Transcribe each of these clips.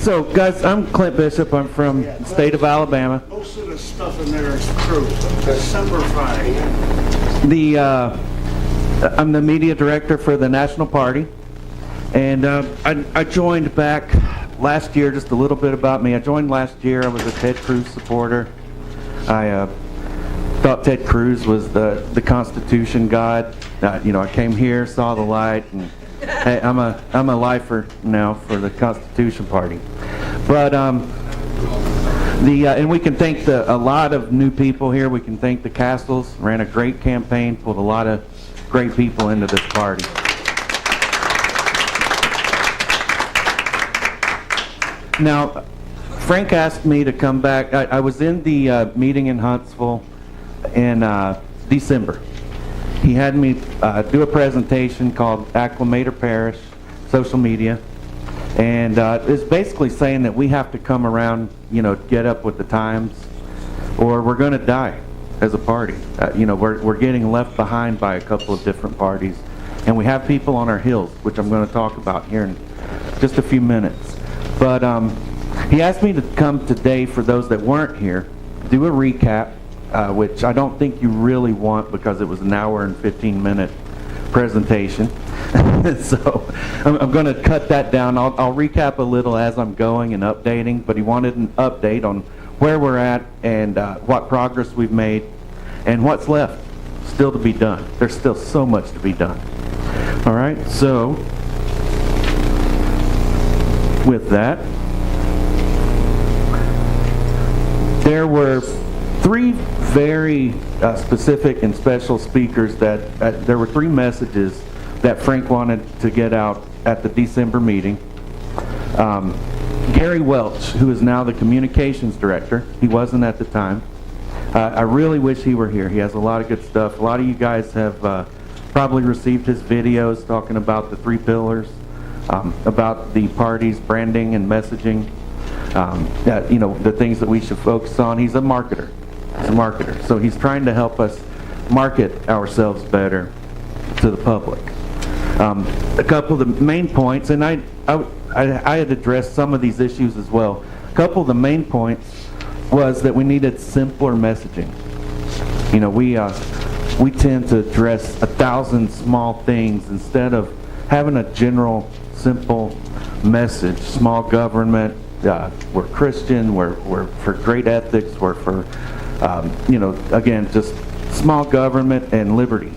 So, guys, I'm Clint Bishop. I'm from the state of Alabama. Most of the stuff in there is true. December 5. I'm the media director for the National Party, and I joined back last year. Just a little bit about me. I joined last year. I was a Ted Cruz supporter. I thought Ted Cruz was the Constitution god. I came here, saw the light, and hey, I'm a lifer now for the Constitution Party. But and we can thank a lot of new people here. We can thank the Castles. Ran a great campaign, pulled a lot of great people into this party. Now, Frank asked me to come back. I was in the meeting in Huntsville in December. He had me do a presentation called Acclimate or Perish, social media. And it's basically saying that we have to come around, get up with the times, or we're going to die as a party. We're getting left behind by a couple of different parties. And we have people on our heels, which I'm going to talk about here in just a few minutes. But he asked me to come today, for those that weren't here, do a recap, which I don't think you really want because it was an hour and 15-minute presentation. So I'm going to cut that down. I'll recap a little as I'm going and updating, but he wanted an update on where we're at and what progress we've made and what's left still to be done. There's still so much to be done. All right, so with that, there were three very specific and special speakers there were three messages that Frank wanted to get out at the December meeting. Gary Welch, who is now the communications director, he wasn't at the time. I really wish he were here. He has a lot of good stuff. A lot of you guys have probably received his videos talking about the three pillars, about the party's branding and messaging, the things that we should focus on. He's a marketer. So he's trying to help us market ourselves better to the public. A couple of the main points, and I had addressed some of these issues as well. A couple of the main points was that we needed simpler messaging. We tend to address 1,000 small things instead of having a general, simple message. Small government, we're Christian, we're for great ethics, we're for, again, just small government and liberty.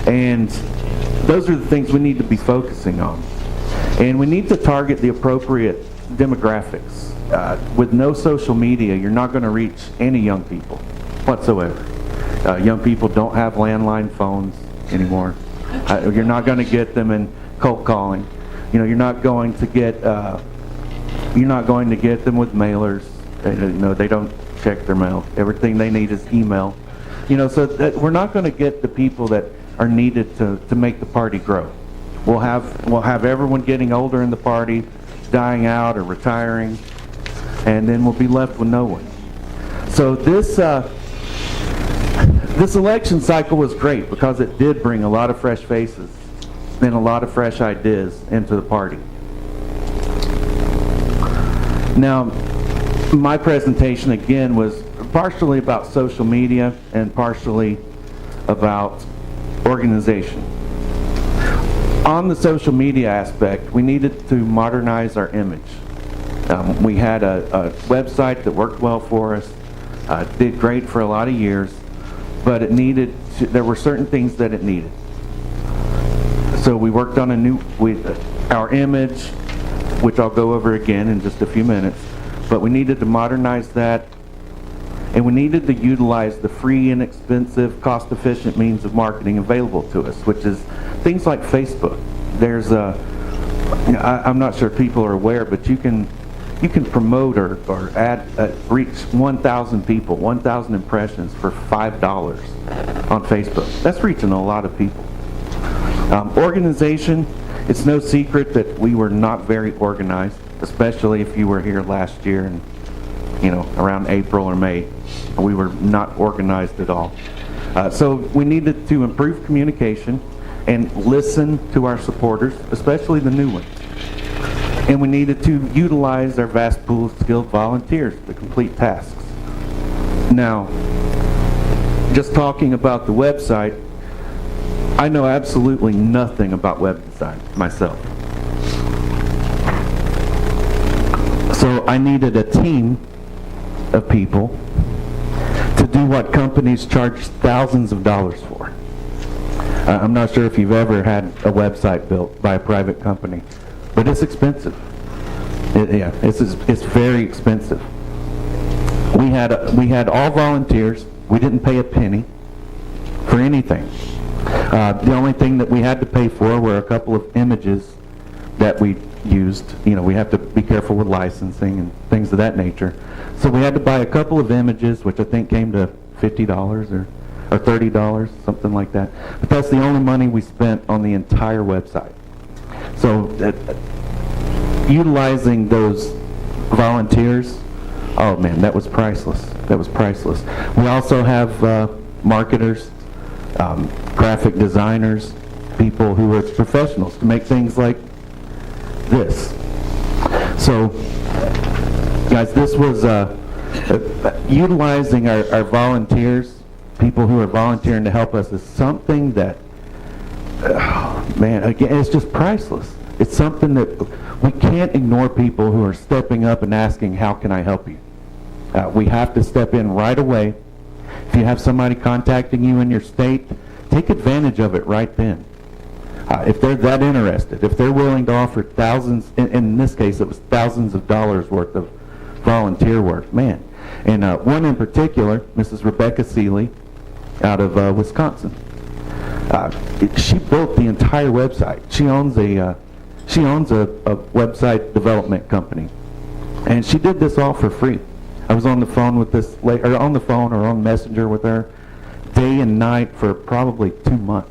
And those are the things we need to be focusing on. And we need to target the appropriate demographics. With no social media, you're not going to reach any young people whatsoever. Young people don't have landline phones anymore. You're not going to get them in cold calling. You're not going to get them with mailers. They don't check their mail. Everything they need is email. So that we're not going to get the people that are needed to make the party grow. We'll have everyone getting older in the party, dying out or retiring, and then we'll be left with no one. So this election cycle was great because it did bring a lot of fresh faces and a lot of fresh ideas into the party. Now, my presentation again was partially about social media and partially about organization. On the social media aspect, we needed to modernize our image. We had a website that worked well for us, did great for a lot of years, but there were certain things that it needed. So we worked on our image, which I'll go over again in just a few minutes, but we needed to modernize that, and we needed to utilize the free, inexpensive, cost-efficient means of marketing available to us, which is things like Facebook. There's I'm not sure people are aware, but you can promote or reach 1,000 people, 1,000 impressions for $5 on Facebook. That's reaching a lot of people. Organization, it's no secret that we were not very organized, especially if you were here last year and around April or May. We were not organized at all. So we needed to improve communication and listen to our supporters, especially the new ones. And we needed to utilize our vast pool of skilled volunteers to complete tasks. Now, just talking about the website, I know absolutely nothing about web design myself. So I needed a team of people to do what companies charge thousands of dollars for. I'm not sure if you've ever had a website built by a private company, but it's expensive. It's very expensive. We had all volunteers. We didn't pay a penny for anything. The only thing that we had to pay for were a couple of images that we used. You know, we have to be careful with licensing and things of that nature. So we had to buy a couple of images, which I think came to $50 or $30, something like that. But that's the only money we spent on the entire website. So utilizing those volunteers, oh man, that was priceless. That was priceless. We also have marketers, graphic designers, people who are professionals to make things like this. So, guys, this was utilizing our volunteers, people who are volunteering to help us, is something that, man, again, it's just priceless. It's something that we can't ignore. People who are stepping up and asking, how can I help you? We have to step in right away. If you have somebody contacting you in your state, take advantage of it right then. If they're that interested, if they're willing to offer thousands, in this case it was thousands of dollars worth of volunteer work, man. And one in particular, Mrs. Rebecca Seeley out of Wisconsin. She built the entire website. She owns a website development company, and she did this all for free. I was on the phone with this lady, or on the phone or on Messenger with her, day and night for probably 2 months.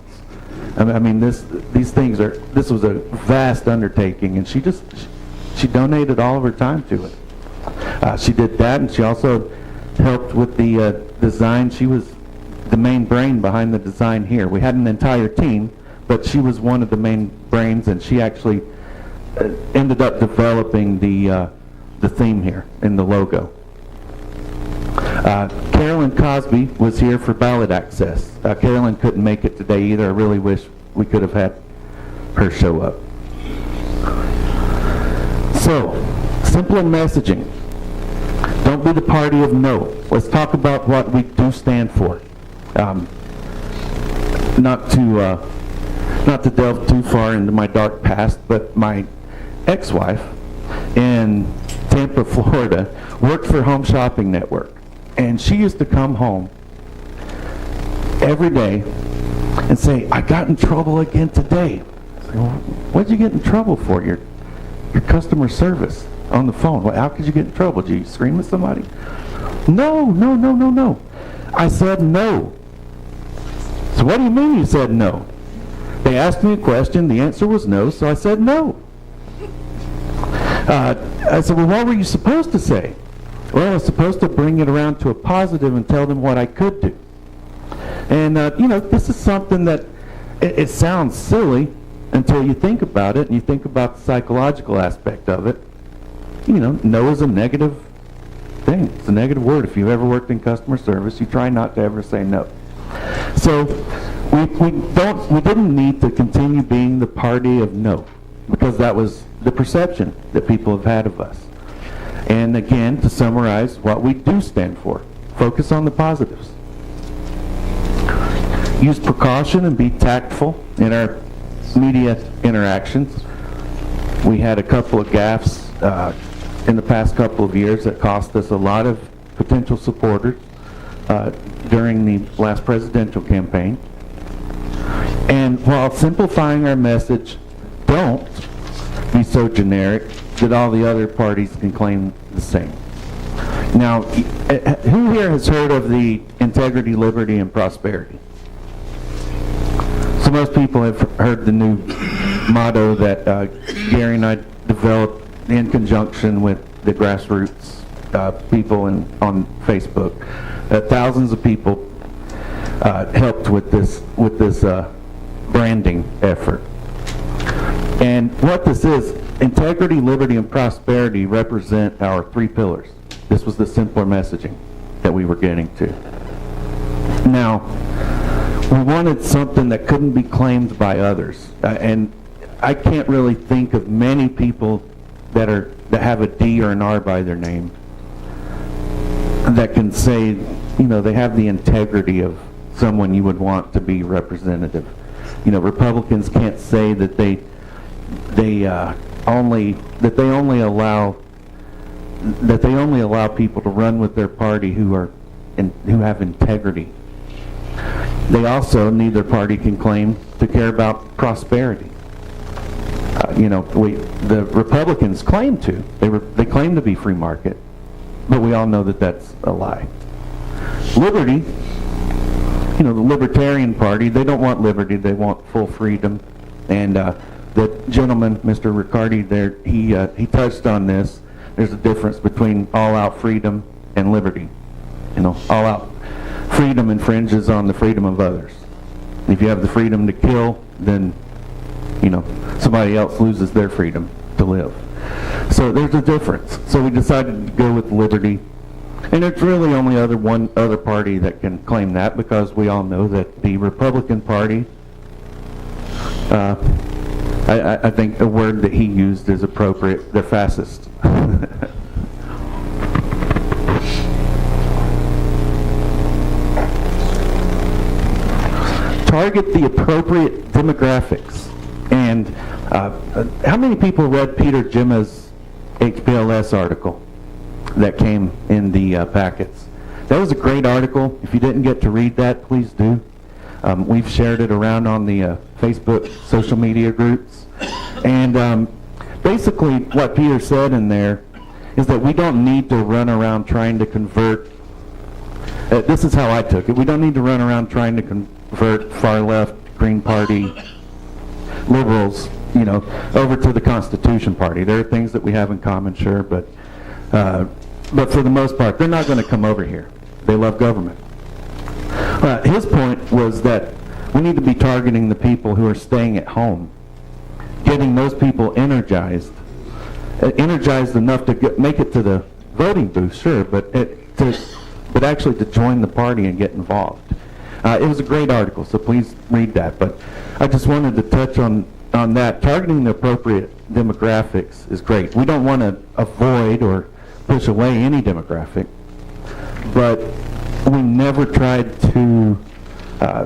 I mean, this was a vast undertaking, and she donated all of her time to it. She did that, and she also helped with the design. She was the main brain behind the design here. We had an entire team, but she was one of the main brains, and she actually ended up developing the theme here and the logo. Carolyn Cosby was here for ballot access. Carolyn couldn't make it today either. I really wish we could have had her show up. So, simple messaging. Don't be the party of no. Let's talk about what we do stand for. Not to delve too far into my dark past, but my ex-wife in Tampa, Florida, worked for Home Shopping Network. And she used to come home every day and say, I got in trouble again today. I say, well, what'd you get in trouble for? Your customer service on the phone. Well, how could you get in trouble? Did you scream at somebody? No. I said no. So what do you mean you said no? They asked me a question, the answer was no, so I said no. I said, well, what were you supposed to say? Well, I was supposed to bring it around to a positive and tell them what I could do. And, this is something that, it sounds silly until you think about it, and you think about the psychological aspect of it. No is a negative thing. It's a negative word. If you've ever worked in customer service, you try not to ever say no. So, we didn't need to continue being the party of no, because that was the perception that people have had of us. And again, to summarize what we do stand for, focus on the positives. Use precaution and be tactful in our media interactions. We had a couple of gaffes in the past couple of years that cost us a lot of potential supporters during the last presidential campaign. And while simplifying our message, don't be so generic that all the other parties can claim the same. Now, who here has heard of the integrity, liberty, and prosperity? So most people have heard the new motto that Gary and I developed in conjunction with the grassroots people on Facebook. Thousands of people helped with this branding effort. And what this is, integrity, liberty, and prosperity represent our three pillars. This was the simpler messaging that we were getting to. Now, we wanted something that couldn't be claimed by others. And I can't really think of many people that have a D or an R by their name that can say, you know, they have the integrity of someone you would want to be representative. You know, Republicans can't say that they only allow people to run with their party who have integrity. They also, neither party can claim to care about prosperity. You know, the Republicans claim to. They claim to be free market, but we all know that that's a lie. Liberty, you know, the Libertarian Party, they don't want liberty, they want full freedom. And the gentleman, Mr. Riccardi there, he touched on this. There's a difference between all-out freedom and liberty. You know, all-out freedom infringes on the freedom of others. If you have the freedom to kill, then, you know, somebody else loses their freedom to live. So there's a difference. So we decided to go with liberty. And there's really only one other party that can claim that, because we all know that the Republican Party, I think the word that he used is appropriate, they're fascist. Target the appropriate demographics. And how many people read Peter Jimma's HPLS article that came in the packets? That was a great article. If you didn't get to read that, please do. We've shared it around on the Facebook social media groups. And basically what Peter said in there is that we don't need to run around trying to convert, this is how I took it, we don't need to run around trying to convert far-left Green Party liberals, you know, over to the Constitution Party. There are things that we have in common, sure, but for the most part, they're not going to come over here. They love government. His point was that we need to be targeting the people who are staying at home, getting those people energized enough to make it to the voting booth, sure, but actually to join the party and get involved. It was a great article, so please read that. But I just wanted to touch on that. Targeting the appropriate demographics is great. We don't want to avoid or push away any demographic, but we never tried to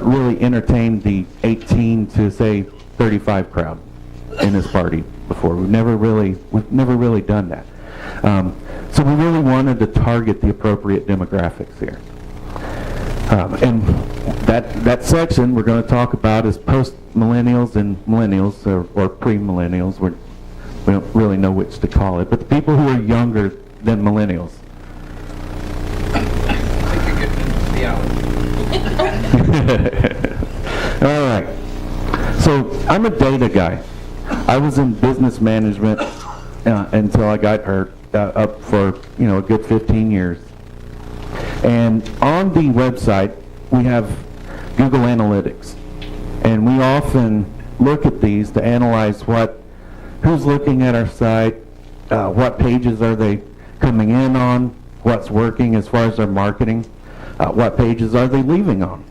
really entertain the 18 to say 35 crowd in this party before. We've never really done that. So we really wanted to target the appropriate demographics here. And that section we're going to talk about is post-millennials and millennials, or pre-millennials. We don't really know which to call it, but the people who are younger than millennials. I think you're getting into the hour. All right. So I'm a data guy. I was in business management until I got hurt, up for a good 15 years. And on the website, we have Google Analytics. And we often look at these to analyze who's looking at our site, what pages are they coming in on, what's working as far as their marketing, what pages are they leaving on.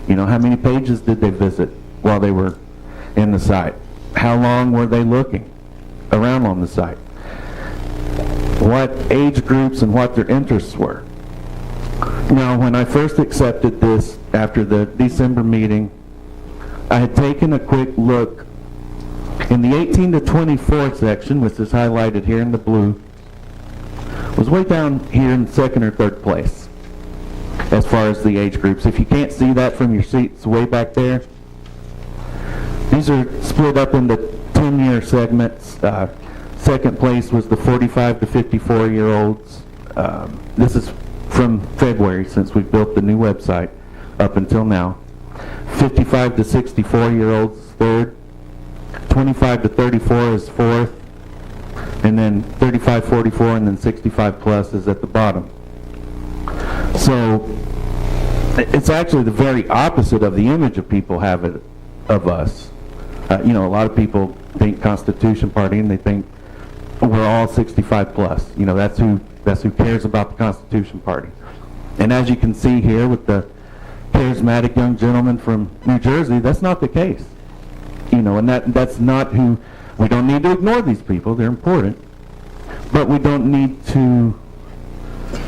How many pages did they visit while they were in the site? How long were they looking around on the site? What age groups and what their interests were. Now, when I first accepted this after the December meeting, I had taken a quick look. In the 18 to 24 section, which is highlighted here in the blue, was way down here in second or third place as far as the age groups. If you can't see that from your seats way back there, these are split up into 10-year segments. Second place was the 45 to 54-year-olds. This is from February, since we've built the new website up until now. 55 to 64-year-olds third. 25 to 34 is fourth. And then 35, 44, and then 65 plus is at the bottom. So it's actually the very opposite of the image of people have of us. A lot of people think Constitution Party, and they think we're all 65 plus. You know, that's who cares about the Constitution Party. And as you can see here with the charismatic young gentleman from New Jersey, that's not the case. You know, and that's not who, we don't need to ignore these people, they're important, but we don't need to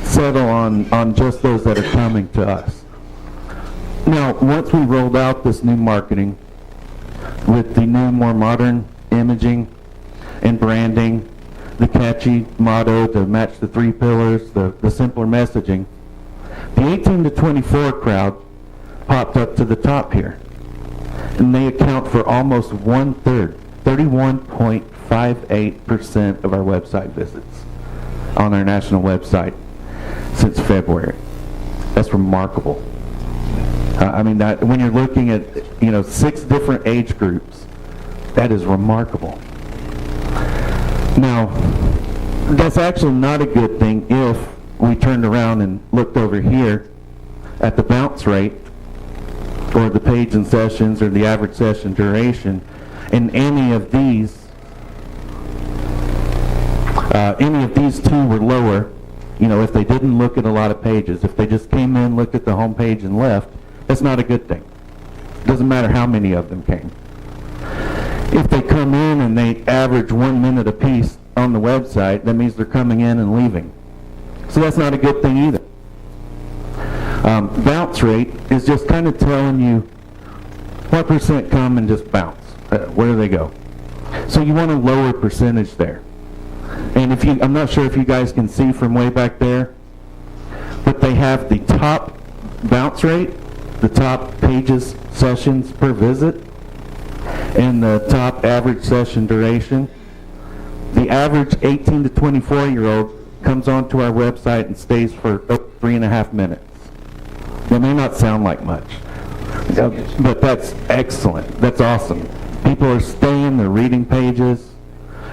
settle on just those that are coming to us. Now, once we rolled out this new marketing with the new, more modern imaging and branding, the catchy motto to match the 3 pillars, the simpler messaging, the 18 to 24 crowd popped up to the top here. And they account for almost 1/3, 31.58% of our website visits on our national website since February. That's remarkable. I mean, that when you're looking at, you know, 6 different age groups, that is remarkable. Now, that's actually not a good thing if we turned around and looked over here at the bounce rate, or the page and sessions, or the average session duration, and any of these 2 were lower. You know, if they didn't look at a lot of pages, if they just came in, looked at the home page, and left, that's not a good thing. Doesn't matter how many of them came. If they come in and they average 1 minute apiece on the website, that means they're coming in and leaving. So that's not a good thing either. Bounce rate is just kind of telling you what percent come and just bounce. Where do they go? So you want a lower percentage there. And if you, I'm not sure if you guys can see from way back there, but they have the top bounce rate, the top pages, sessions per visit, and the top average session duration. The average 18 to 24-year-old comes onto our website and stays for 3.5 minutes. That may not sound like much, but that's excellent. That's awesome. People are staying, they're reading pages.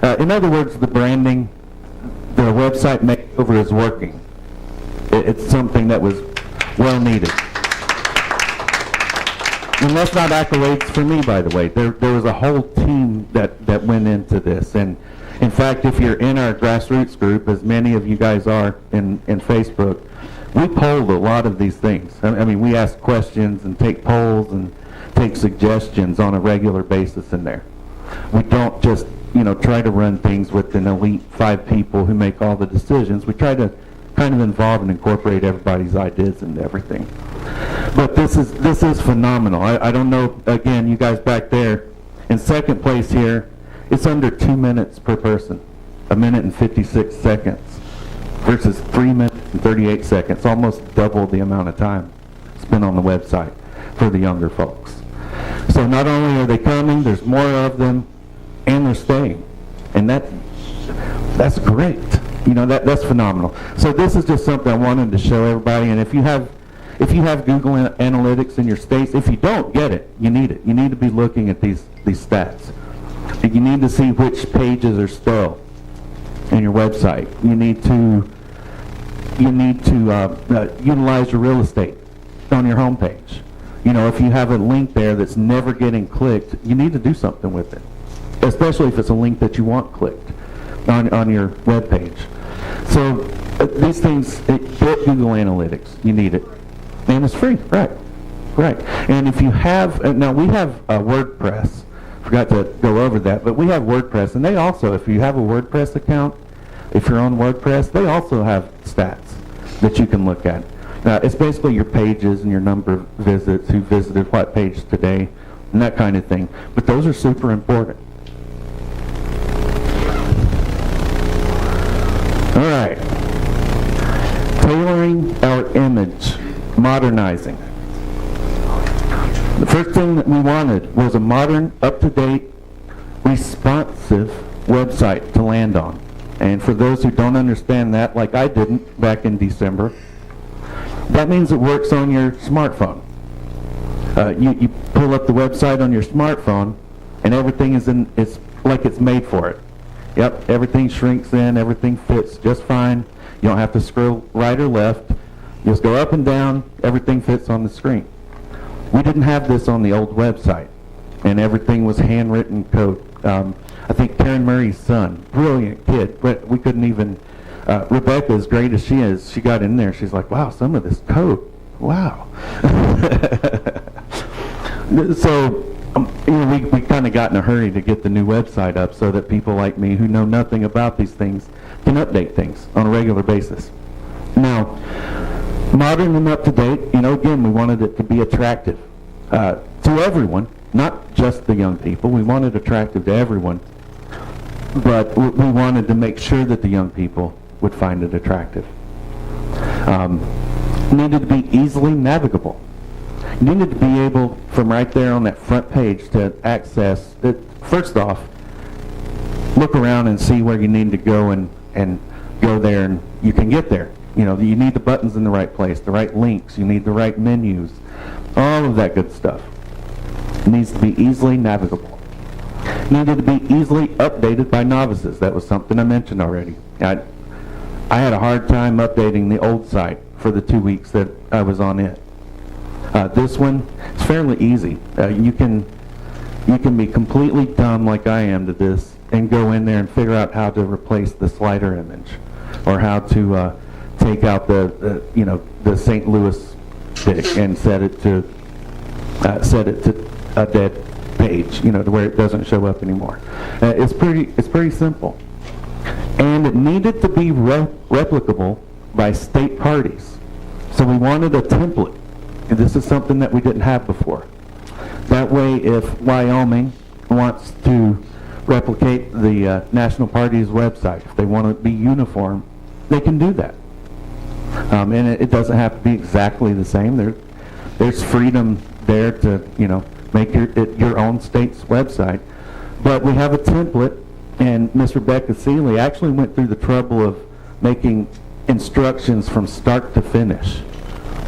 In other words, the branding, the website makeover is working. It's something that was well needed. And that's not accolades for me, by the way. There was a whole team that went into this. And in fact, if you're in our grassroots group, as many of you guys are in Facebook, we polled a lot of these things. I mean, we ask questions and take polls and take suggestions on a regular basis in there. We don't just, you know, try to run things with an elite 5 people who make all the decisions. We try to kind of involve and incorporate everybody's ideas into everything. But this is phenomenal. I don't know, again, you guys back there, in second place here, it's under 2 minutes per person, 1 minute and 56 seconds, versus 3 minutes and 38 seconds, almost double the amount of time spent on the website for the younger folks. So not only are they coming, there's more of them, and they're staying. And that's great. You know, that's phenomenal. So this is just something I wanted to show everybody. And if you have Google Analytics in your states, if you don't get it, you need it. You need to be looking at these stats. You need to see which pages are still in your website. You need to utilize your real estate on your homepage. You know, if you have a link there that's never getting clicked, you need to do something with it, especially if it's a link that you want clicked on your web page. So these things, get Google Analytics. You need it, and it's free. Right. And if you have now, we have WordPress. Forgot to go over that, but we have WordPress, and they also, if you have a WordPress account, if you're on WordPress, they also have stats that you can look at. It's basically your pages and your number of visits, who visited what page today, and that kind of thing. But those are super important. All right. Tailoring our image, modernizing. The first thing that we wanted was a modern, up-to-date, responsive website to land on. And for those who don't understand that, like I didn't back in December, that means it works on your smartphone. You pull up the website on your smartphone, and everything it's like it's made for it. Yep, everything shrinks in, everything fits just fine. You don't have to scroll right or left. You just go up and down, everything fits on the screen. We didn't have this on the old website, and everything was handwritten code. I think Karen Murray's son, brilliant kid, but we couldn't even, Rebecca, as great as she is, she got in there, she's like, wow, some of this code, wow. So, we kind of got in a hurry to get the new website up so that people like me who know nothing about these things can update things on a regular basis. Now, modern and up to date, again, we wanted it to be attractive to everyone, not just the young people. We wanted it attractive to everyone, but we wanted to make sure that the young people would find it attractive. Needed to be easily navigable. Needed to be able, from right there on that front page, to access it. First off, look around and see where you need to go and go there, and you can get there. You need the buttons in the right place, the right links, you need the right menus, all of that good stuff. It needs to be easily navigable. Needed to be easily updated by novices. That was something I mentioned already. I had a hard time updating the old site for the 2 weeks that I was on it. This one, it's fairly easy. You can be completely dumb like I am to this and go in there and figure out how to replace the slider image, or how to take out the St. Louis stick and set it to a dead page, to where it doesn't show up anymore. It's pretty simple, and it needed to be replicable by state parties. So we wanted a template. And this is something that we didn't have before. That way, if Wyoming wants to replicate the National Party's website, if they want to be uniform, they can do that. And it doesn't have to be exactly the same. There's freedom there to make your own state's website. But we have a template, and Miss Rebecca Seeley actually went through the trouble of making instructions from start to finish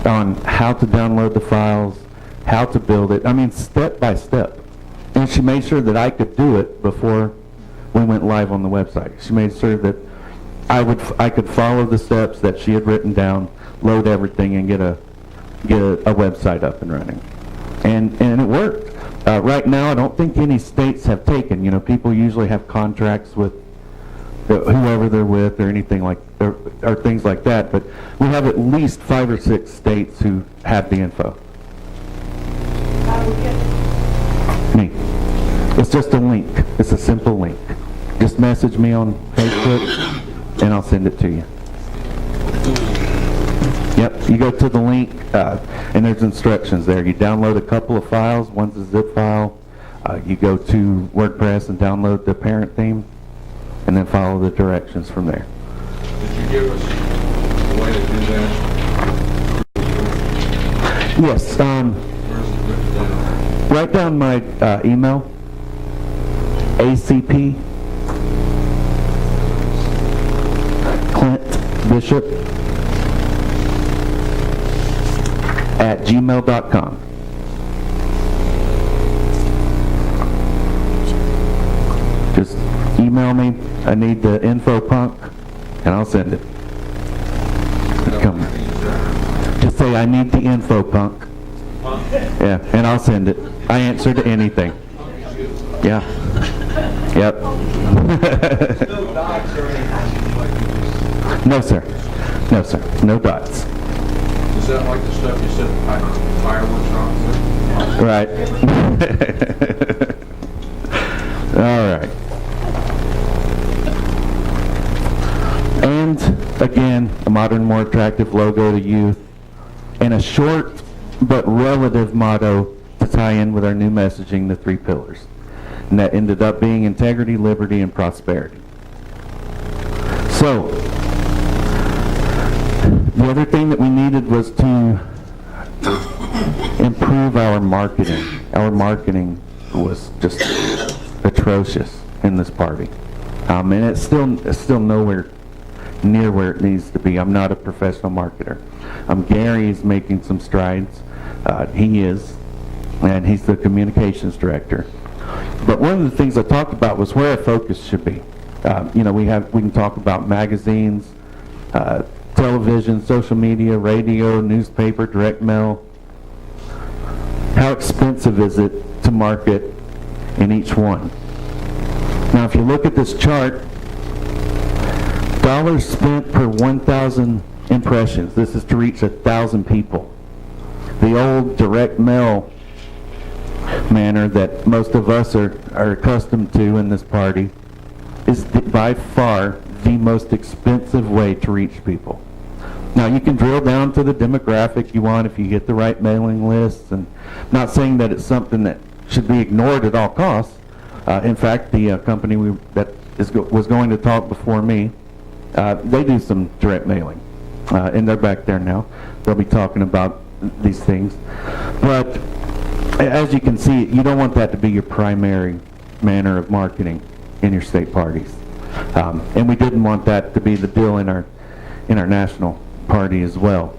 on how to download the files, how to build it. I mean, step by step. And she made sure that I could do it before we went live on the website. She made sure that I could follow the steps that she had written down, load everything, and get a website up and running. And it worked. Right now, I don't think any states have taken. People usually have contracts with whoever they're with, or anything like, or things like that. But we have at least 5 or 6 states who have the info. Me. It's just a link. It's a simple link. Just message me on Facebook, and I'll send it to you. Yep. You go to the link, and there's instructions there. You download a couple of files. One's a zip file. You go to WordPress and download the parent theme, and then follow the directions from there. Did you give us a way to do that? Yes. Write down my email, ACP Clint Bishop @gmail.com. Just email me. I need the info punk, and I'll send it. Come. Just say I need the info punk. Yeah, and I'll send it. I answer to anything. Yeah. Yep. No, sir. No, sir. No dots. Is that like the stuff you set fireworks off with? Right. All right. And again, a modern, more attractive logo to youth, and a short but relative motto to tie in with our new messaging, the 3 pillars. And that ended up being integrity, liberty, and prosperity. So, the other thing that we needed was to improve our marketing. Our marketing was just atrocious in this party. And it's still nowhere near where it needs to be. I'm not a professional marketer. Gary is making some strides. He is, and he's the communications director. But one of the things I talked about was where our focus should be. We can talk about magazines, television, social media, radio, newspaper, direct mail. How expensive is it to market in each one? Now, if you look at this chart, dollars spent per 1,000 impressions. This is to reach 1,000 people. The old direct mail manner that most of us are accustomed to in this party is by far the most expensive way to reach people. Now, you can drill down to the demographic you want if you get the right mailing lists, and I'm not saying that it's something that should be ignored at all costs. In fact, the company was going to talk before me, they do some direct mailing, and they're back there now. They'll be talking about these things. But as you can see, you don't want that to be your primary manner of marketing in your state parties. And we didn't want that to be the deal in our national party as well.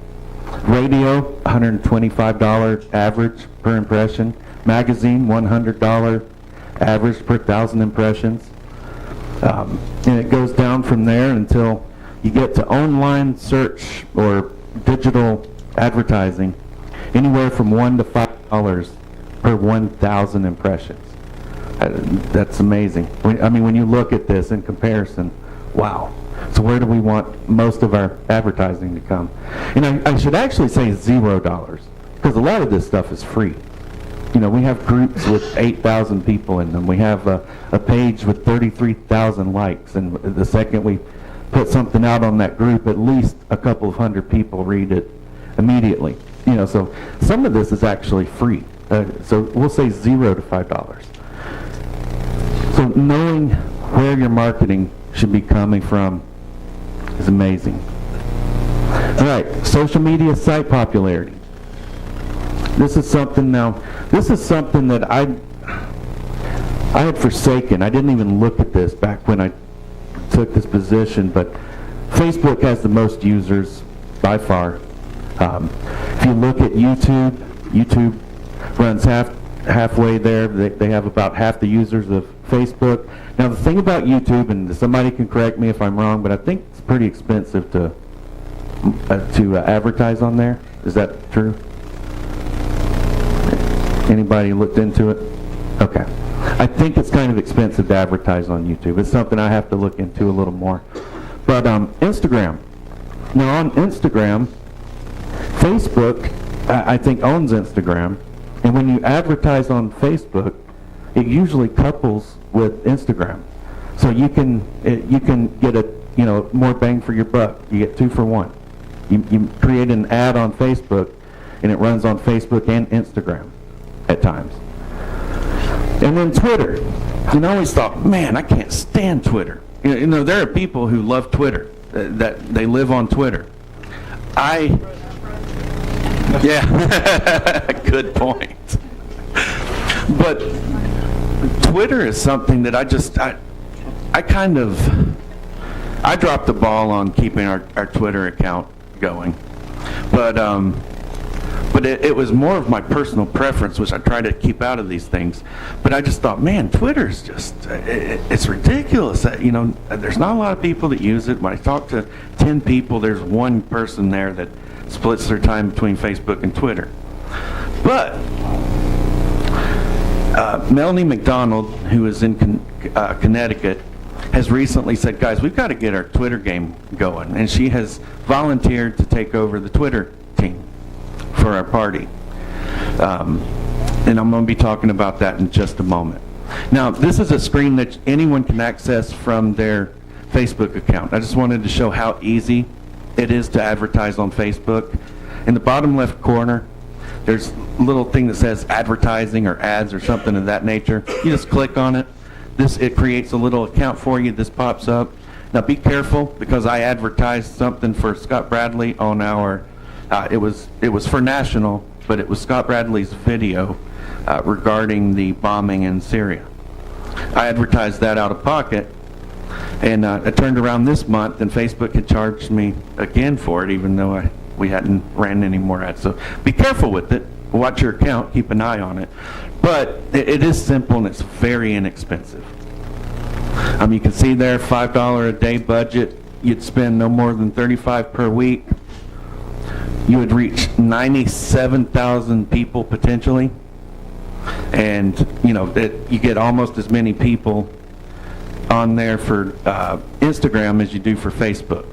Radio, $125 average per impression. Magazine, $100 average per 1,000 impressions. And it goes down from there until you get to online search or digital advertising, anywhere from $1 to $5 per 1,000 impressions. That's amazing. When you look at this in comparison, wow. So where do we want most of our advertising to come? And I should actually say $0, because a lot of this stuff is free. You know, we have groups with 8,000 people in them. We have a page with 33,000 likes, and the second we put something out on that group, at least a couple of hundred people read it immediately. You know, so some of this is actually free. So we'll say $0 to $5. So knowing where your marketing should be coming from is amazing. All right, social media site popularity. This is something that I had forsaken. I didn't even look at this back when I took this position, but Facebook has the most users by far. If you look at YouTube runs halfway there. They have about half the users of Facebook. Now the thing about YouTube, and somebody can correct me if I'm wrong, but I think it's pretty expensive to advertise on there. Is that true? Anybody looked into it? Okay. I think it's kind of expensive to advertise on YouTube. It's something I have to look into a little more. But Instagram. Now on Instagram, Facebook, I think, owns Instagram. And when you advertise on Facebook, it usually couples with Instagram. So you can get more bang for your buck. You get 2 for 1. You create an ad on Facebook, and it runs on Facebook and Instagram at times. And then Twitter. And I always thought, man, I can't stand Twitter. You know, there are people who love Twitter, that they live on Twitter. Yeah, good point. But Twitter is something that I dropped the ball on keeping our Twitter account going. But it was more of my personal preference, which I try to keep out of these things. But I just thought, man, Twitter's just, it's ridiculous. You know, there's not a lot of people that use it. When I talk to 10 people, there's one person there that splits their time between Facebook and Twitter. But Melanie McDonald, who is in Connecticut, has recently said, guys, we've got to get our Twitter game going. And she has volunteered to take over the Twitter team for our party. And I'm going to be talking about that in just a moment. Now, this is a screen that anyone can access from their Facebook account. I just wanted to show how easy it is to advertise on Facebook. In the bottom left corner, there's a little thing that says advertising or ads or something of that nature. You just click on it. It creates a little account for you. This pops up. Now be careful, because I advertised something for Scott Bradley on our, it was for national, but it was Scott Bradley's video regarding the bombing in Syria. I advertised that out of pocket, and I turned around this month, and Facebook had charged me again for it, even though we hadn't ran any more ads. So be careful with it. Watch your account. Keep an eye on it. But it is simple, and it's very inexpensive. You can see there, $5 a day budget. You'd spend no more than $35 per week. You would reach 97,000 people potentially. And, you know, you get almost as many people on there for Instagram as you do for Facebook.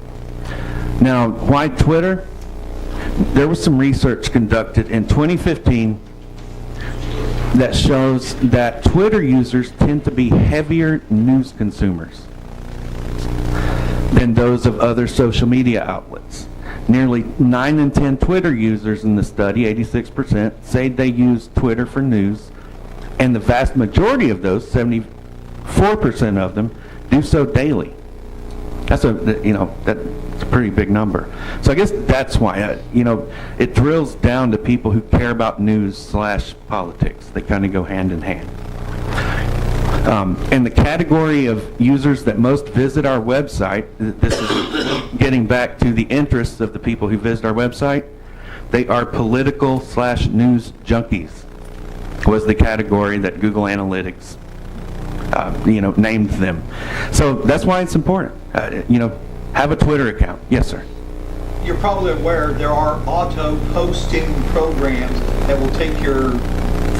Now, why Twitter? There was some research conducted in 2015 that shows that Twitter users tend to be heavier news consumers than those of other social media outlets. Nearly 9 in 10 Twitter users in the study, 86%, say they use Twitter for news, and the vast majority of those, 74% of them, do so daily. That's that's a pretty big number. So I guess that's why, it drills down to people who care about news / politics. They kind of go hand in hand. And the category of users that most visit our website, this is getting back to the interests of the people who visit our website, they are political / news junkies, was the category that Google Analytics named them. So that's why it's important. Have a Twitter account. Yes, sir. You're probably aware there are auto posting programs that will take your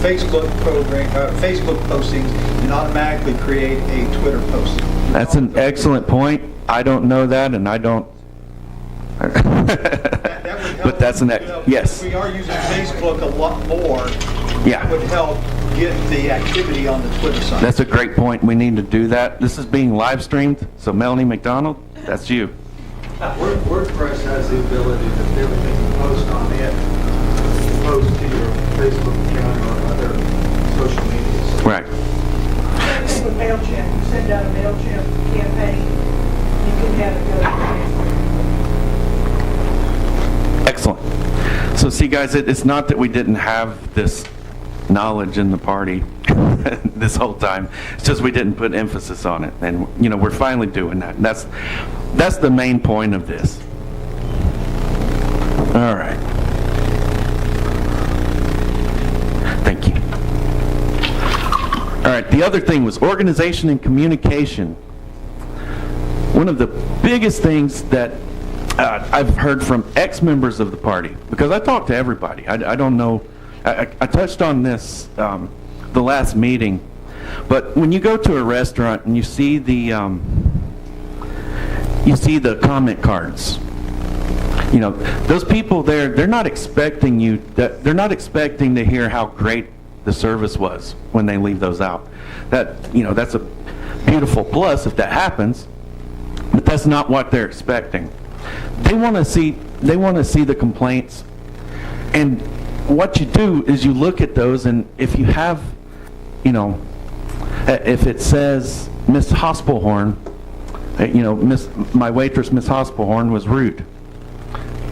Facebook postings and automatically create a Twitter posting. That's an excellent point. I don't know that, and I don't. That would help, But that's yes. We are using Facebook a lot more. Yeah. That would help get the activity on the Twitter side. That's a great point. We need to do that. This is being live streamed, so Melanie McDonald, that's you. WordPress has the ability that everything you post on it, post to your Facebook account or other social media. Right. Same thing with MailChimp. You send out a MailChimp campaign, you can have it go to Facebook. Excellent. So see, guys, it's not that we didn't have this knowledge in the party this whole time. It's just we didn't put emphasis on it. And, we're finally doing that. And that's the main point of this. All right. Thank you. All right, the other thing was organization and communication. One of the biggest things that I've heard from ex-members of the party, because I talk to everybody. I don't know. I touched on this the last meeting, but when you go to a restaurant and you see the comment cards, those people there, they're not expecting to hear how great the service was when they leave those out. That's a beautiful plus if that happens, but that's not what they're expecting. They want to see the complaints, and what you do is you look at those, and if you have, if it says Miss Hospelhorn, my waitress Miss Hospelhorn was rude,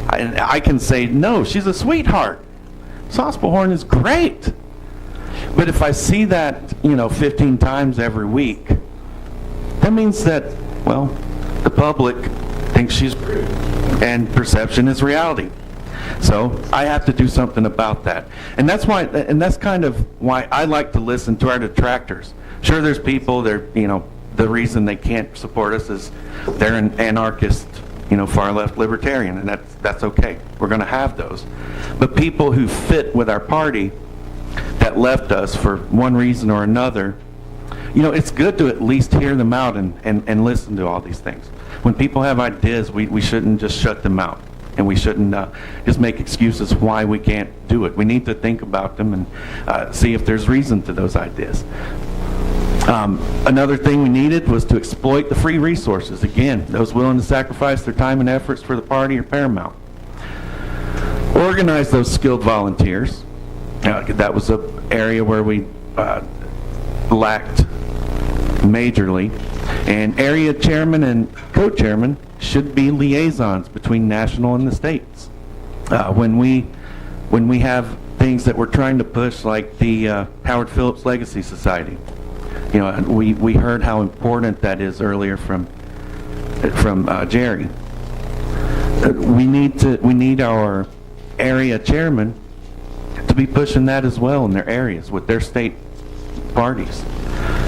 I can say no, she's a sweetheart. Miss Hospelhorn is great. But if I see that 15 times every week, that means that the public thinks she's rude, and perception is reality. So I have to do something about that. And that's kind of why I like to listen to our detractors. Sure, there's people, the reason they can't support us is they're an anarchist, far left libertarian, and that's okay. We're going to have those. But people who fit with our party that left us for one reason or another, it's good to at least hear them out and listen to all these things. When people have ideas, we shouldn't just shut them out. And we shouldn't just make excuses why we can't do it. We need to think about them and see if there's reason to those ideas. Another thing we needed was to exploit the free resources. Again, those willing to sacrifice their time and efforts for the party are paramount. Organize those skilled volunteers. That was an area where we lacked majorly. And area chairman and co-chairman should be liaisons between national and the states. When we have things that we're trying to push, like the Howard Phillips Legacy Society, we heard how important that is earlier from Jerry. We need our area chairman to be pushing that as well in their areas with their state parties.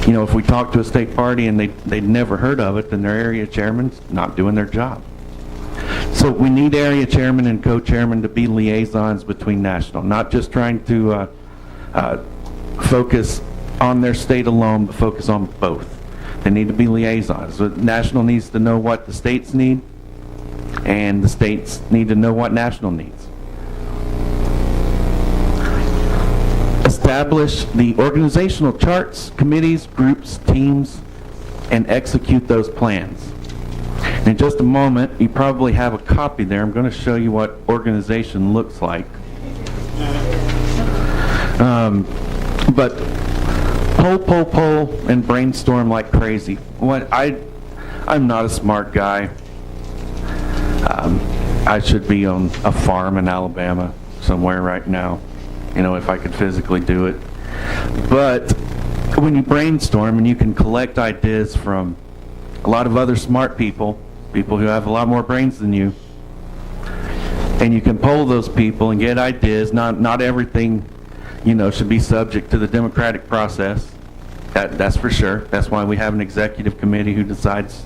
If we talk to a state party and they'd never heard of it, then their area chairman's not doing their job. So we need area chairman and co-chairman to be liaisons between national, not just trying to focus on their state alone, but focus on both. They need to be liaisons. The national needs to know what the states need, and the states need to know what national needs. Establish the organizational charts, committees, groups, teams, and execute those plans. In just a moment, you probably have a copy there. I'm going to show you what organization looks like. But poll, and brainstorm like crazy. I'm not a smart guy. I should be on a farm in Alabama somewhere right now, if I could physically do it. But when you brainstorm and you can collect ideas from a lot of other smart people who have a lot more brains than you, and you can poll those people and get ideas. Not everything, should be subject to the democratic process. That's for sure. That's why we have an executive committee who decides,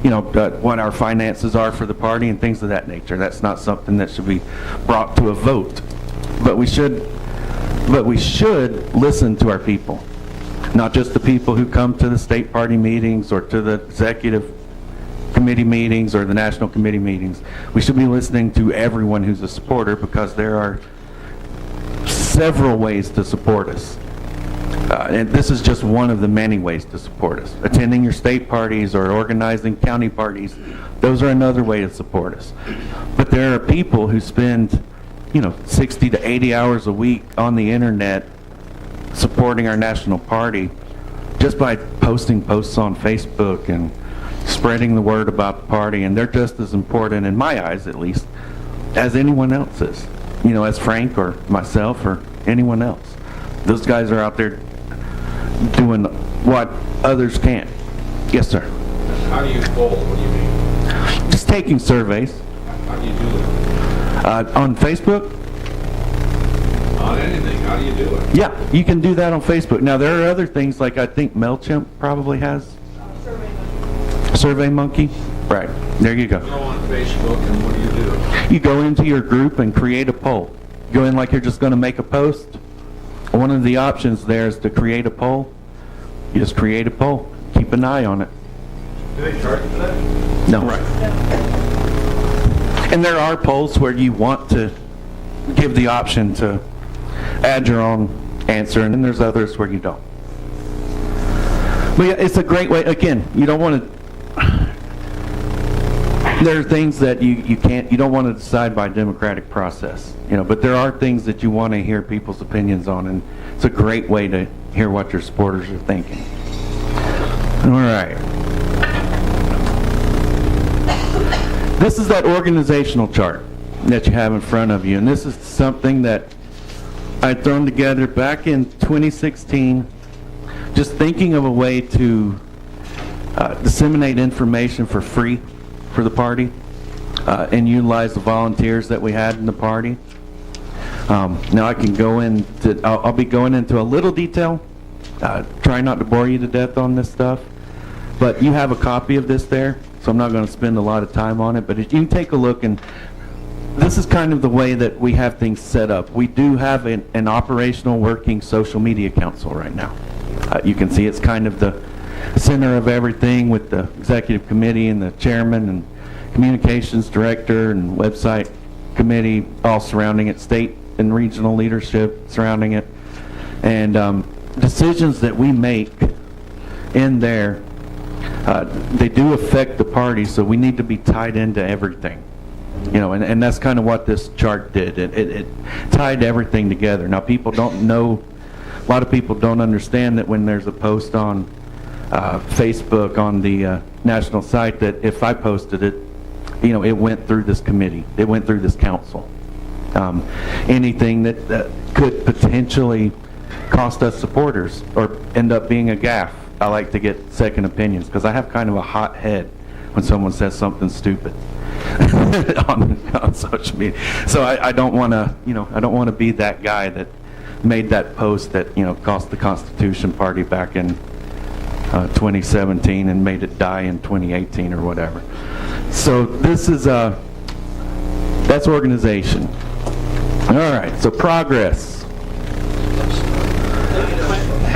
what our finances are for the party and things of that nature. That's not something that should be brought to a vote. But we should listen to our people, not just the people who come to the state party meetings or to the executive committee meetings or the national committee meetings. We should be listening to everyone who's a supporter, because there are several ways to support us. And this is just one of the many ways to support us. Attending your state parties or organizing county parties, those are another way to support us. But there are people who spend, 60 to 80 hours a week on the internet supporting our national party just by posting posts on Facebook and spreading the word about the party, and they're just as important, in my eyes at least, as anyone else is. As Frank or myself or anyone else. Those guys are out there doing what others can't. Yes, sir. How do you poll? What do you mean? Just taking surveys. How do you do it? On Facebook? On anything, how do you do it? Yeah, you can do that on Facebook. Now, there are other things, like I think MailChimp probably has. SurveyMonkey? Right, there you go. Go on Facebook, and what do you do? You go into your group and create a poll. Go in like you're just going to make a post. One of the options there is to create a poll. You just create a poll. Keep an eye on it. Do they charge you for that? No. Right. And there are polls where you want to give the option to add your own answer, and then there's others where you don't. But yeah, it's a great way. Again, you don't want to. There are things that you don't want to decide by democratic process, but there are things that you want to hear people's opinions on, and it's a great way to hear what your supporters are thinking. All right. This is that organizational chart that you have in front of you, and this is something that I'd thrown together back in 2016, just thinking of a way to disseminate information for free for the party and utilize the volunteers that we had in the party. Now I can go into, I'll be going into a little detail, try not to bore you to death on this stuff, but you have a copy of this there, so I'm not going to spend a lot of time on it, but if you can take a look, and this is kind of the way that we have things set up. We do have an operational working social media council right now. You can see it's kind of the center of everything, with the executive committee and the chairman and communications director and website committee all surrounding it, state and regional leadership surrounding it, and decisions that we make in there, they do affect the party, so we need to be tied into everything. And that's kind of what this chart did. It tied everything together. Now, people don't know, a lot of people don't understand that when there's a post on Facebook on the national site, that if I posted it, it went through this committee, it went through this council. Anything that could potentially cost us supporters or end up being a gaffe, I like to get second opinions, because I have kind of a hot head when someone says something stupid on social media. So I don't want to, I don't want to be that guy that made that post that cost the Constitution Party back in 2017 and made it die in 2018 or whatever. So this is that's organization. All right, so progress.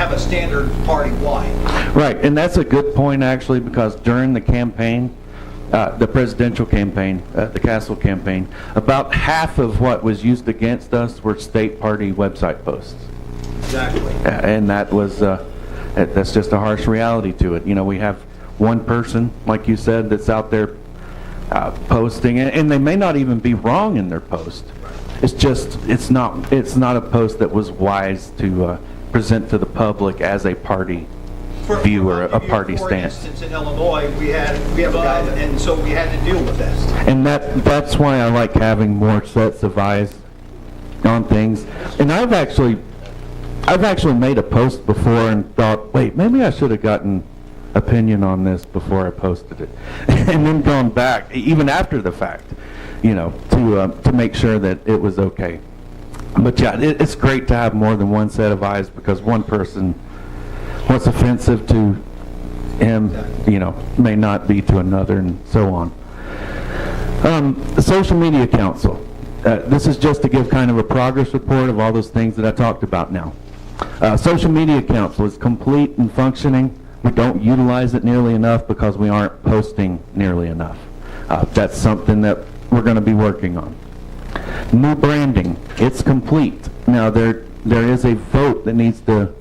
have a standard party-wide. Right, and that's a good point, actually, because during the campaign, the presidential campaign, the Castle campaign, about half of what was used against us were state party website posts. Exactly. And that was, that's just a harsh reality to it. You know, we have one person, like you said, that's out there posting, and they may not even be wrong in their post. It's just, it's not a post that was wise to present to the public as a party view or a party stance. For instance, in Illinois, we have a guy, and so we had to deal with that. And that's why I like having more sets of eyes on things. And I've actually made a post before and thought, wait, maybe I should have gotten opinion on this before I posted it, and then gone back even after the fact, you know, to make sure that it was okay. But yeah, it's great to have more than one set of eyes, because one person, what's offensive to him, you know, may not be to another, and so on. The Social Media Council. This is just to give kind of a progress report of all those things that I talked about now. Social Media Council is complete and functioning. We don't utilize it nearly enough because we aren't posting nearly enough. That's something that we're going to be working on. New branding, it's complete. Now there is a vote that needs to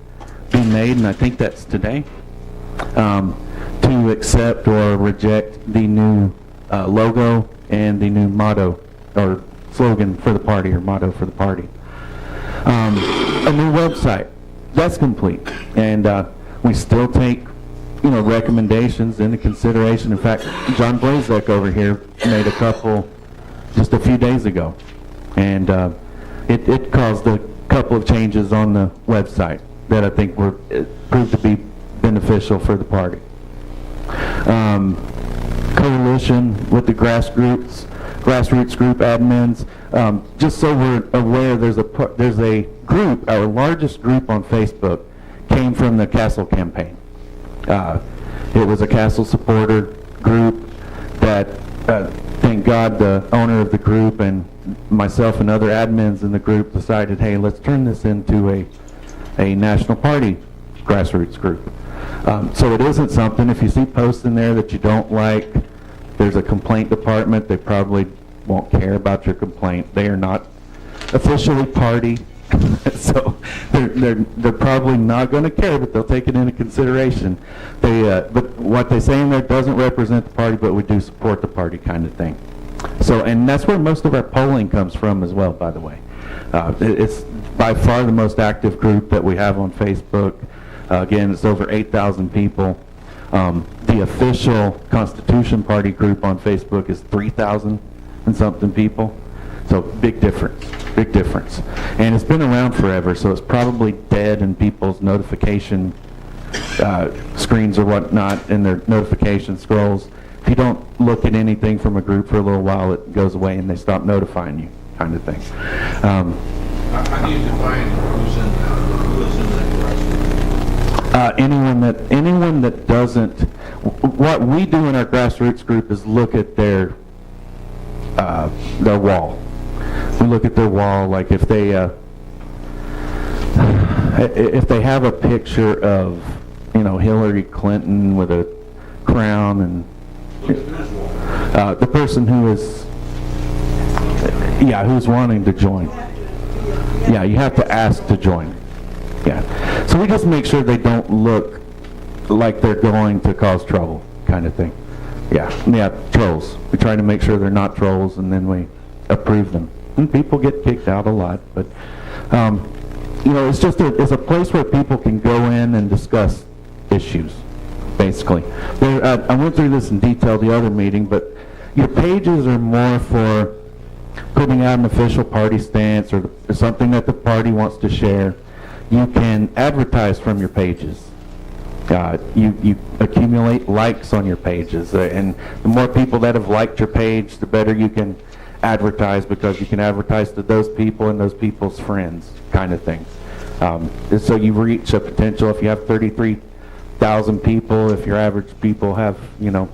be made, and I think that's today, to accept or reject the new logo and the new motto or slogan for the party, or motto for the party. A new website, that's complete, and we still take, you know, recommendations into consideration. In fact, John Blazek over here made a couple just a few days ago, and it caused a couple of changes on the website that I think proved to be beneficial for the party. Coalition with the grassroots group admins. Just so we're aware, there's a group, our largest group on Facebook came from the Castle campaign. It was a Castle supporter group that, thank God, the owner of the group and myself and other admins in the group decided, hey, let's turn this into a national party grassroots group. So it isn't something, if you see posts in there that you don't like, there's a complaint department. They probably won't care about your complaint. They are not officially party, so they're probably not going to care, but they'll take it into consideration. But what they say in there doesn't represent the party, but we do support the party, kind of thing. So, and that's where most of our polling comes from as well, by the way. It's by far the most active group that we have on Facebook. Again, it's over 8,000 people. The official Constitution Party group on Facebook is 3,000 and something people. So big difference, big difference. And it's been around forever, so it's probably dead in people's notification screens or whatnot, in their notification scrolls. If you don't look at anything from a group for a little while, it goes away and they stop notifying you, kind of thing. How do you define who is in that grassroots? Anyone that doesn't, what we do in our grassroots group is look at their wall. We look at their wall, like if they have a picture of, you know, Hillary Clinton with a crown, and the person who is, who's wanting to join. Yeah, you have to ask to join. Yeah. So we just make sure they don't look like they're going to cause trouble, kind of thing. Yeah, trolls. We try to make sure they're not trolls, and then we approve them. And people get kicked out a lot, but you know, it's a place where people can go in and discuss issues, basically. I went through this in detail the other meeting, but your pages are more for putting out an official party stance or something that the party wants to share. You can advertise from your pages. You accumulate likes on your pages, and the more people that have liked your page, the better you can advertise, because you can advertise to those people and those people's friends, kind of thing. So you reach a potential. If you have 33,000 people, if your average people have, you know,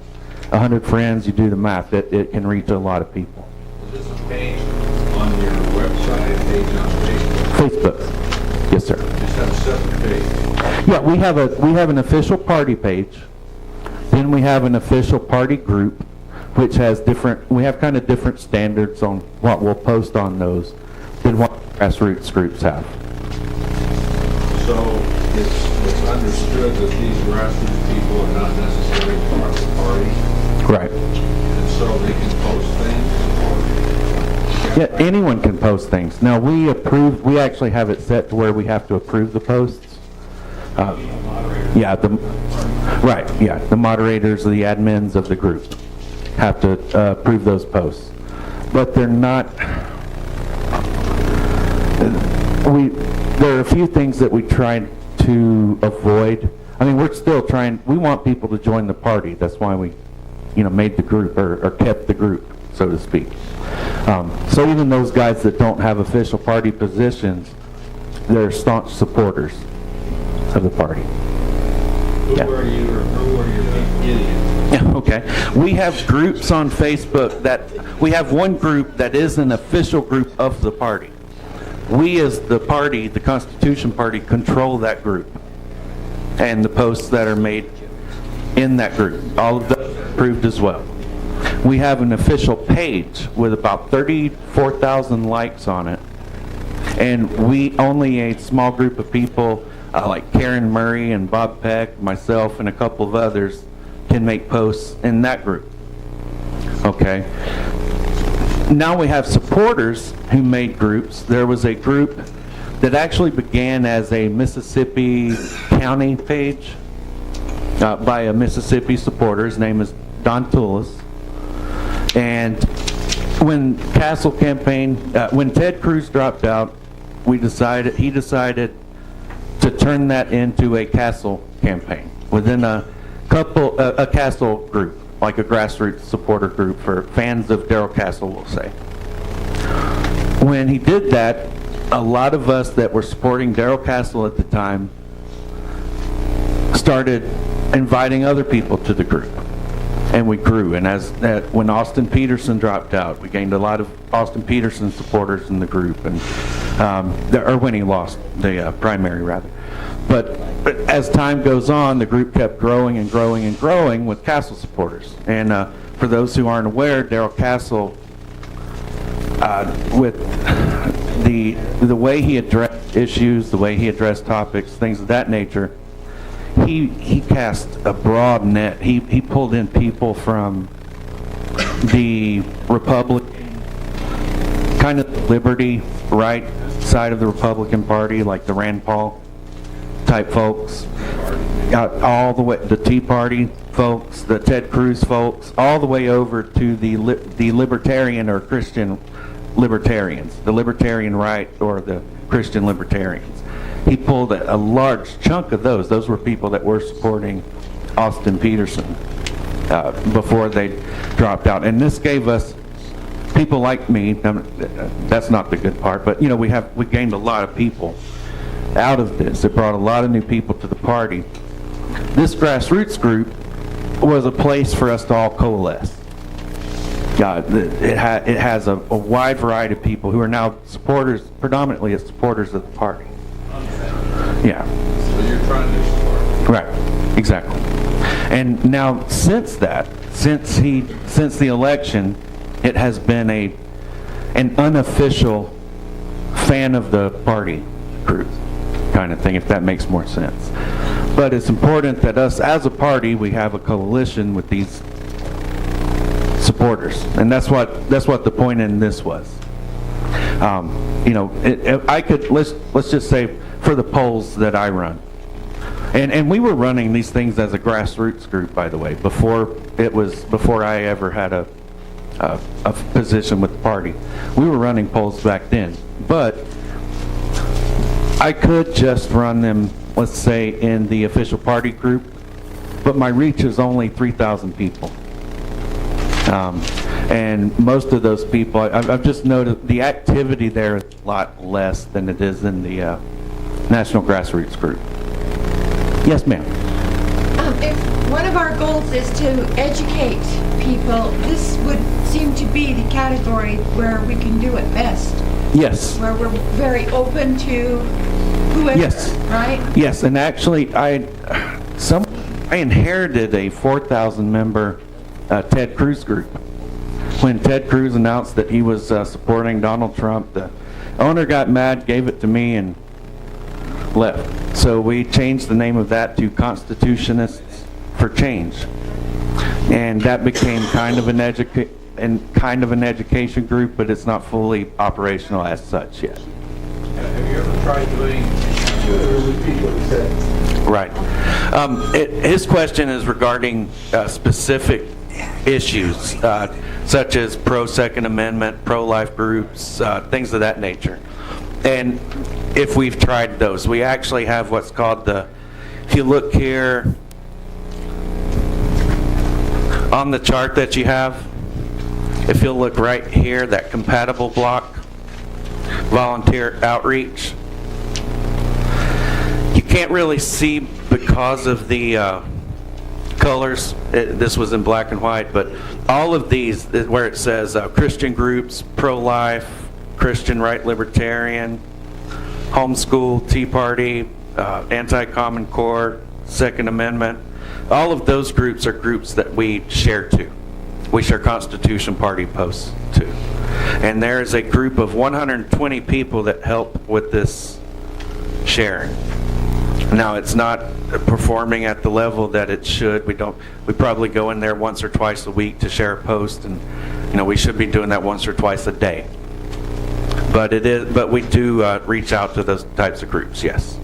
100 friends, you do the math. It can reach a lot of people. Is this a page on your website, a page on Facebook? Facebook. Yes, sir. Just have a separate page. Yeah, we have an official party page. Then we have an official party group, which has we have kind of different standards on what we'll post on those than what grassroots groups have. So it's understood that these grassroots people are not necessarily part of the party, Right. and so they can post things? Yeah, anyone can post things. Now, we actually have it set to where we have to approve the posts. Yeah, the moderators, the admins of the group have to approve those posts. But they're not, there are a few things that we try to avoid. I mean, we're still trying, we want people to join the party. That's why we, made the group or kept the group, so to speak. So even those guys that don't have official party positions, they're staunch supporters of the party. Who are you, or who are your idiots? Okay. We have groups on Facebook we have one group that is an official group of the party. We as the party, the Constitution Party, control that group and the posts that are made in that group. All of those are approved as well. We have an official page with about 34,000 likes on it, and only a small group of people like Karen Murray and Bob Peck, myself, and a couple of others can make posts in that group. Okay. Now we have supporters who made groups. There was a group that actually began as a Mississippi County page by a Mississippi supporter. His name is Don Toulis. And when Castle campaign, when Ted Cruz dropped out, he decided to turn that into a Castle campaign within a Castle group, like a grassroots supporter group for fans of Darrell Castle, we'll say. When he did that, a lot of us that were supporting Darrell Castle at the time started inviting other people to the group, and we grew. And when Austin Peterson dropped out, we gained a lot of Austin Peterson supporters in the group, and or when he lost the primary, rather. But as time goes on, the group kept growing and growing and growing with Castle supporters. And for those who aren't aware, Darrell Castle, with the way he addressed issues, the way he addressed topics, things of that nature, he cast a broad net. He pulled in people from the Republican, kind of liberty right side of the Republican Party, like the Rand Paul type folks, all the way the Tea Party folks, the Ted Cruz folks, all the way over to the libertarian or Christian libertarians, the libertarian right or the Christian libertarians. He pulled a large chunk of those. Those were people that were supporting Austin Peterson before they dropped out. And this gave us people like me. That's not the good part, but we gained a lot of people out of this. It brought a lot of new people to the party. This grassroots group was a place for us to all coalesce. It has a wide variety of people who are now supporters, predominantly supporters of the party. Yeah. So you're trying to support. Right. Exactly. And now since the election, it has been an unofficial fan of the party group kind of thing, if that makes more sense. But it's important that us as a party, we have a coalition with these supporters, and that's what the point in this was. Let's just say for the polls that I run, and we were running these things as a grassroots group, by the way, before I ever had a position with the party. We were running polls back then, but I could just run them, let's say, in the official party group, but my reach is only 3,000 people. And most of those people, I've just noticed the activity there is a lot less than it is in the National Grassroots Group. Yes, ma'am. If one of our goals is to educate people. This would seem to be the category where we can do it best, Yes. where we're very open to whoever, Yes. right? Yes, and actually, I inherited a 4,000 member Ted Cruz group. When Ted Cruz announced that he was supporting Donald Trump, the owner got mad, gave it to me, and left. So we changed the name of that to Constitutionists for Change, and that became kind of an education group, but it's not fully operational as such yet. Have you ever tried doing, repeat what he said? Right. His question is regarding specific issues, such as pro-Second Amendment, pro-life groups, things of that nature. And if we've tried those, we actually have what's called if you look here on the chart that you have, if you'll look right here, that compatible block, volunteer outreach, you can't really see because of the colors. This was in black and white, but all of these, where it says Christian groups, pro-life, Christian right libertarian, homeschool, Tea Party, anti-Common Core, Second Amendment, all of those groups are groups that we share to. We share Constitution Party posts to. And there is a group of 120 people that help with this sharing. Now, it's not performing at the level that it should. We probably go in there once or twice a week to share a post, and we should be doing that once or twice a day. But we do reach out to those types of groups, yes.